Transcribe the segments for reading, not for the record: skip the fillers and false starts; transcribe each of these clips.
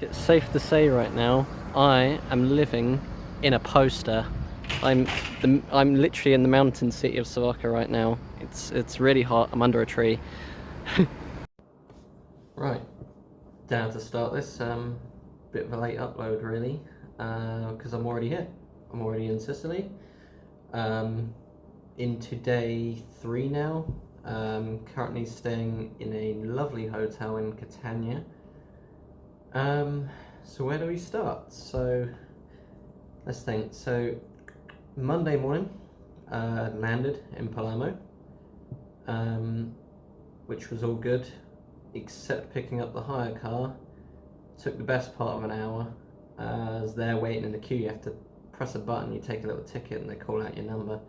It's safe to say right now, I am living in a poster. I'm literally in the mountain city of Savoca right now. It's really hot. I'm under a tree. Right, down to start this. Bit of a late upload really, because I'm already here. I'm already in Sicily. Into day 3 now. Currently staying in a lovely hotel in Catania. So where do we start? So let's think. So Monday morning, landed in Palermo, which was all good, except picking up the hire car. Took the best part of an hour. I was there waiting in the queue. You have to press a button, you take a little ticket, and they call out your number.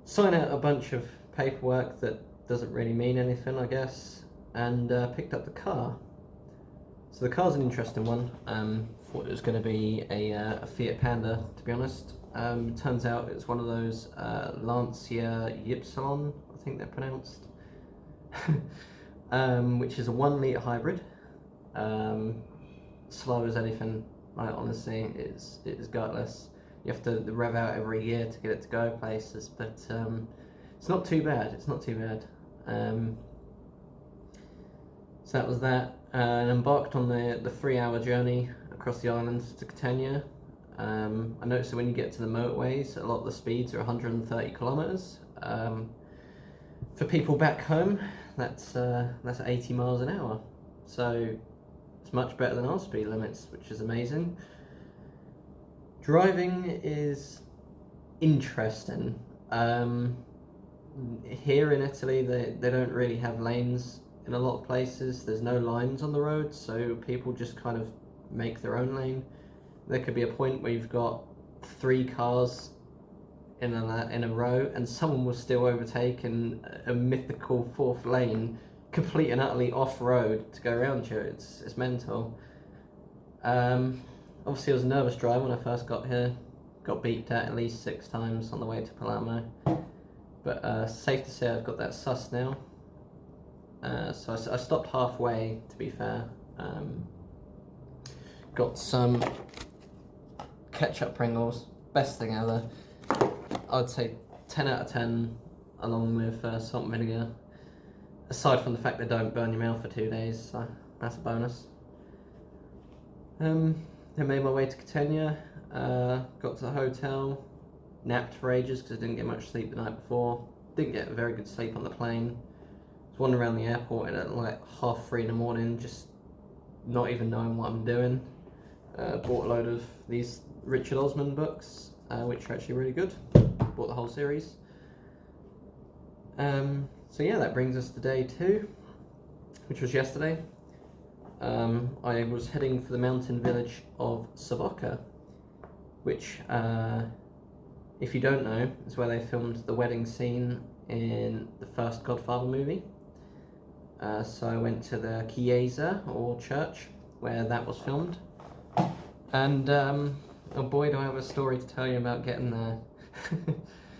Sign out a bunch of paperwork that doesn't really mean anything, I guess, and picked up the car. So the car's an interesting one. Thought it was going to be a Fiat Panda, to be honest. Turns out it's one of those Lancia Ypsilon, I think they're pronounced, which is a 1 litre hybrid. Slow as anything. Like, honestly, it's gutless. You have to rev out every year to get it to go places, but it's not too bad. It's not too bad. So that was that. And embarked on the 3-hour journey across the islands to Catania. I noticed that when you get to the motorways, a lot of the speeds are 130 kilometers. For people back home, that's 80 miles an hour. So it's much better than our speed limits, which is amazing. Driving is interesting. Here in Italy, they don't really have lanes in a lot of places. There's no lines on the road, so people just kind of make their own lane. There could be a point where you've got 3 cars in a row, and someone will still overtake in a mythical 4th lane, complete and utterly off-road to go around you. It's mental. Obviously, I was a nervous driver when I first got here. Got beeped at least 6 times on the way to Palermo. But safe to say I've got that sus now. So I stopped halfway, to be fair. Got some ketchup Pringles, best thing ever. I'd say 10 out of 10, along with salt and vinegar. Aside from the fact they don't burn your mouth for 2 days, so that's a bonus. I made my way to Catania, got to the hotel, napped for ages because I didn't get much sleep the night before. Didn't get very good sleep on the plane. Was wandering around the airport at like 3:30 in the morning, just not even knowing what I'm doing. Bought a load of these Richard Osman books, which are actually really good. Bought the whole series. So yeah, that brings us to day 2, which was yesterday. I was heading for the mountain village of Savoca, which, if you don't know, is where they filmed the wedding scene in the first Godfather movie. So I went to the Chiesa, or church, where that was filmed. And, oh boy, do I have a story to tell you about getting there.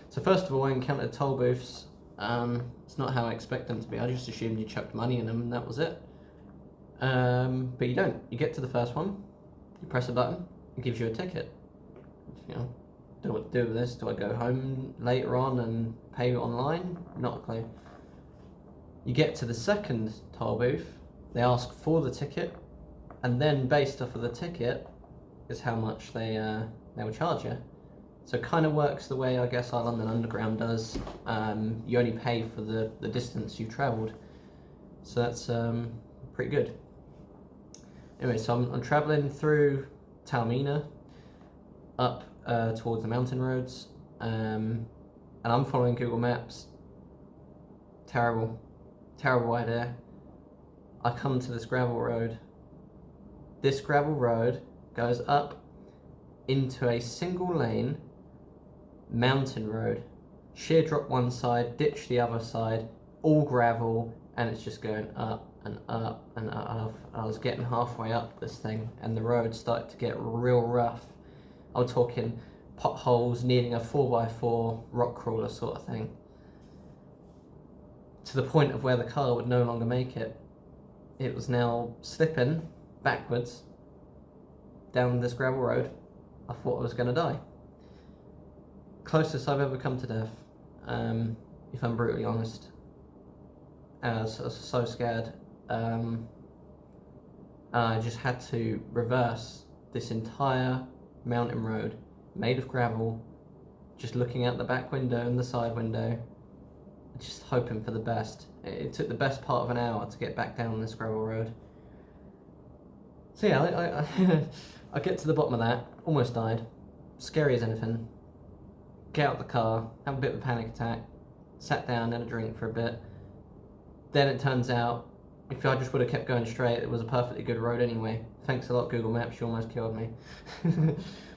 So first of all, I encountered toll booths. It's not how I expect them to be. I just assumed you chucked money in them and that was it. But you don't. You get to the first one, you press a button, it gives you a ticket. You know, don't know what to do with this. Do I go home later on and pay online? Not a clue. You get to the second toll booth, they ask for the ticket, and then based off of the ticket is how much they will charge you. So it kind of works the way I guess our London Underground does. You only pay for the distance you've travelled. So that's pretty good. Anyway, so I'm travelling through Taormina, up towards the mountain roads, and I'm following Google Maps. Terrible idea. I come to this gravel road. This gravel road goes up into a single lane mountain road. Sheer drop one side, ditch the other side, all gravel, and it's just going up and up and up. I was getting halfway up this thing and the road started to get real rough. I'm talking potholes, needing a 4x4 rock crawler sort of thing. To the point of where the car would no longer make it. It was now slipping backwards down this gravel road, I thought I was going to die. Closest I've ever come to death, if I'm brutally honest. I was so scared. I just had to reverse this entire mountain road made of gravel, just looking out the back window and the side window, just hoping for the best. It took the best part of an hour to get back down this gravel road. So yeah, I get to the bottom of that, almost died, scary as anything. Get out the car, have a bit of a panic attack, sat down, had a drink for a bit. Then it turns out, if I just would have kept going straight, it was a perfectly good road anyway. Thanks a lot, Google Maps, you almost killed me.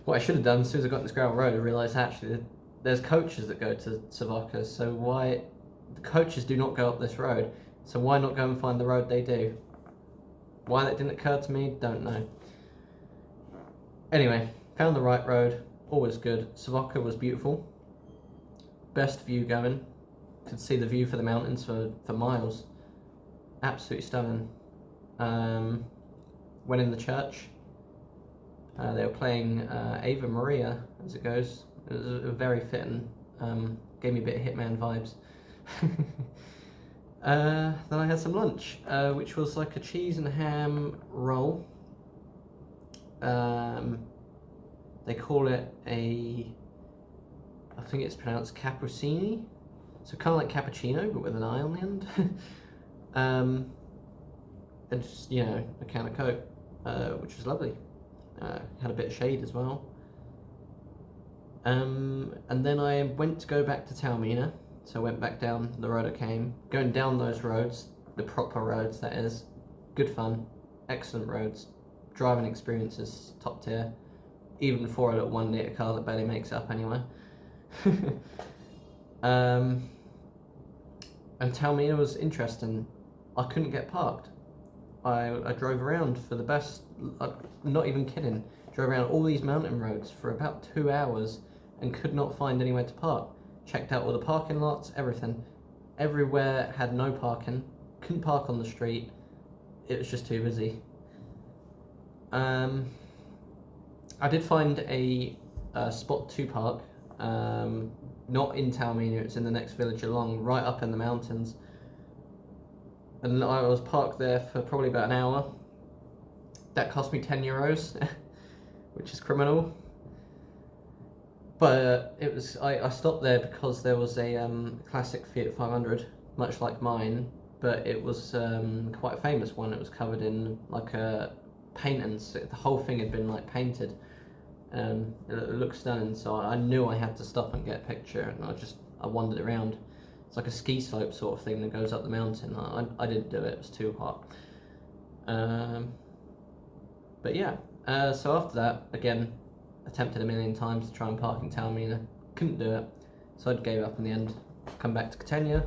What I should have done as soon as I got on this gravel road, I realised actually there's coaches that go to Savoca, so why, the coaches do not go up this road, so why not go and find the road they do? Why that didn't occur to me, don't know. Anyway, found the right road, always good. Savoca was beautiful. Best view going. Could see the view for the mountains for miles. Absolutely stunning. Went in the church. They were playing Ave Maria, as it goes. It was very fitting. Gave me a bit of Hitman vibes. Then I had some lunch, which was like a cheese and ham roll. They call it I think it's pronounced cappuccini. So kind of like cappuccino, but with an I on the end. And just, you know, a can of Coke, which was lovely. Had a bit of shade as well. And then I went to go back to Taormina. So I went back down the road I came. Going down those roads, the proper roads that is, good fun, excellent roads. Driving experiences, top tier. Even for a little 1 litre car that barely makes it up anywhere. And Taormina was interesting. I couldn't get parked. I drove around for the best, not even kidding, drove around all these mountain roads for about 2 hours and could not find anywhere to park. Checked out all the parking lots, everything. Everywhere had no parking, couldn't park on the street, it was just too busy. I did find a spot to park, not in Taormina, it's in the next village along, right up in the mountains. And I was parked there for probably about an hour. That cost me €10, which is criminal. But it was I stopped there because there was a classic Fiat 500, much like mine, but it was quite a famous one. It was covered in like paintings. The whole thing had been like painted. It looked stunning, so I knew I had to stop and get a picture, and I wandered around. It's like a ski slope sort of thing that goes up the mountain. I didn't do it, it was too hot. But yeah, so after that, again, attempted a million times to try and park in Taormina, couldn't do it, so I gave up in the end. Come back to Catania.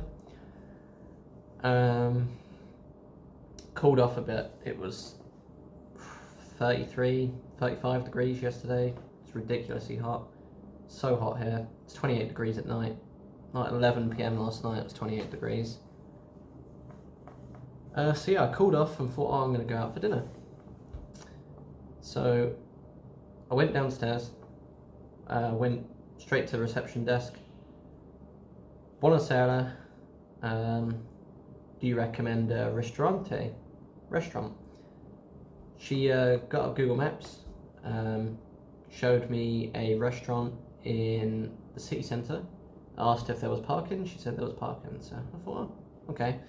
Cooled off a bit. It was 33, 35 degrees yesterday. It's ridiculously hot. So hot here. It's 28 degrees at night. Like 11 PM last night, it was 28 degrees. So yeah, I cooled off and thought, oh, I'm going to go out for dinner. So I went downstairs, went straight to the reception desk. Buonasera, do you recommend a ristorante? Restaurant. She got up Google Maps, showed me a restaurant in the city centre. I asked if there was parking, she said there was parking, so I thought, oh, okay,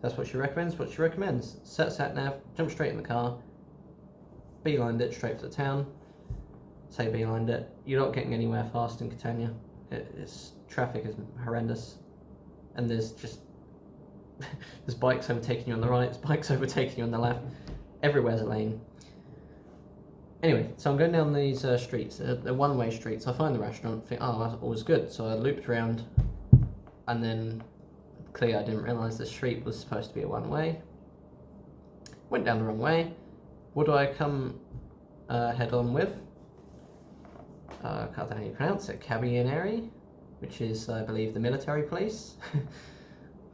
that's what she recommends, what she recommends. Set sat nav, jumped straight in the car, beelined it straight to the town. Say beelined it, you're not getting anywhere fast in Catania. Traffic is horrendous, and there's bikes overtaking you on the right, there's bikes overtaking you on the left, everywhere's a lane. Anyway, so I'm going down these streets, they're one-way streets. I find the restaurant, think, oh, that's always good. So I looped around, and then clearly I didn't realise the street was supposed to be a one-way. Went down the wrong way. What do I come head on with? I can't know how you pronounce it, Carabinieri, which is, I believe, the military police.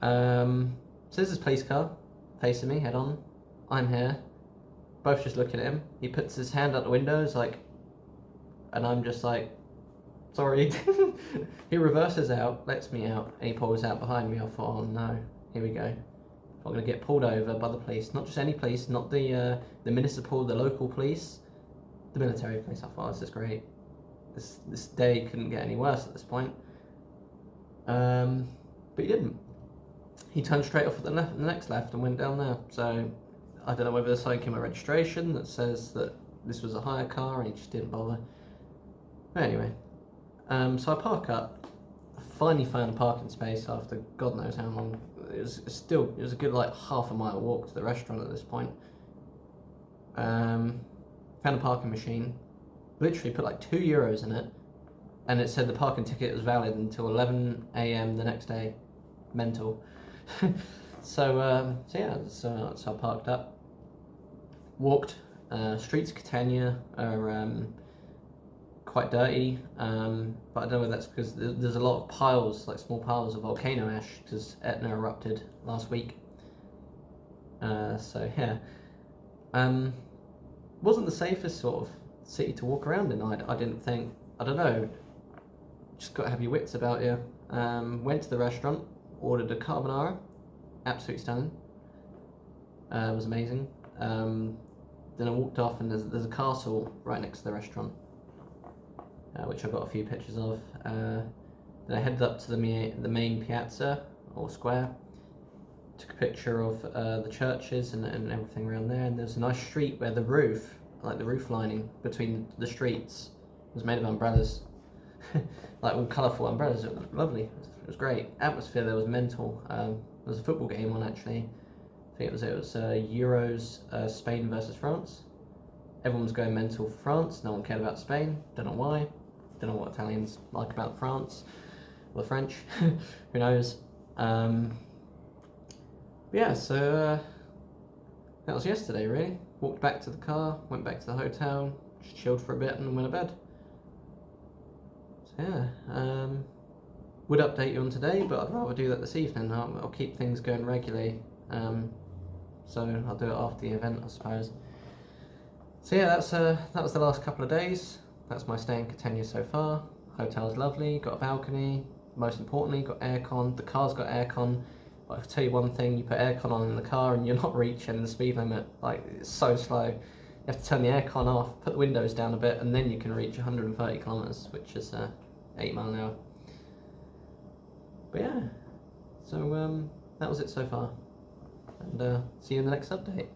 So there's this police car facing me, head on. I'm here. both just looking at him. He puts his hand out the windows like, and I'm just like, sorry. He reverses out, lets me out, and he pulls out behind me. I thought, oh no, here we go. I'm going to get pulled over by the police. Not just any police, not the municipal, the local police, the military police. I thought, this is great. This day couldn't get any worse at this point. But he didn't. He turned straight off at the next left and went down there. So I don't know whether there's like him a registration that says that this was a hire car and he just didn't bother. But anyway, so I park up. I finally found a parking space after God knows how long. It was a good like half a mile walk to the restaurant at this point. Found a parking machine. Literally put like €2 in it, and it said the parking ticket was valid until 11 a.m. the next day. Mental. So I parked up, walked. Streets of Catania are quite dirty, but I don't know whether that's because there's a lot of piles, like small piles of volcano ash, because Etna erupted last week. So yeah, wasn't the safest sort of city to walk around in. I didn't think. I don't know. Just got to have your wits about you. Went to the restaurant, ordered a carbonara, absolutely stunning. It was amazing. Then I walked off, and there's a castle right next to the restaurant, which I got a few pictures of. Then I headed up to the main piazza or square, took a picture of the churches and everything around there. And there's a nice street where the roof, like the roof lining between the streets, was made of umbrellas, like all colourful umbrellas. It was lovely. It was great. Atmosphere there was mental. There was a football game on actually. I think it was Euros, Spain versus France. Everyone was going mental for France. No one cared about Spain. Don't know why. Don't know what Italians like about France or the French. Who knows? Yeah, so that was yesterday really. Walked back to the car, went back to the hotel, just chilled for a bit and went to bed. So yeah, would update you on today, but I'd rather do that this evening. I'll keep things going regularly. So I'll do it after the event, I suppose. So yeah, that was the last couple of days. That's my stay in Catania so far. Hotel's lovely, got a balcony. Most importantly, got aircon. The car's got aircon. But I can tell you one thing: you put aircon on in the car, and you're not reaching the speed limit. Like, it's so slow. You have to turn the aircon off, put the windows down a bit, and then you can reach 130 kilometers, which is 8 miles an hour. But yeah, so that was it so far. And see you in the next update.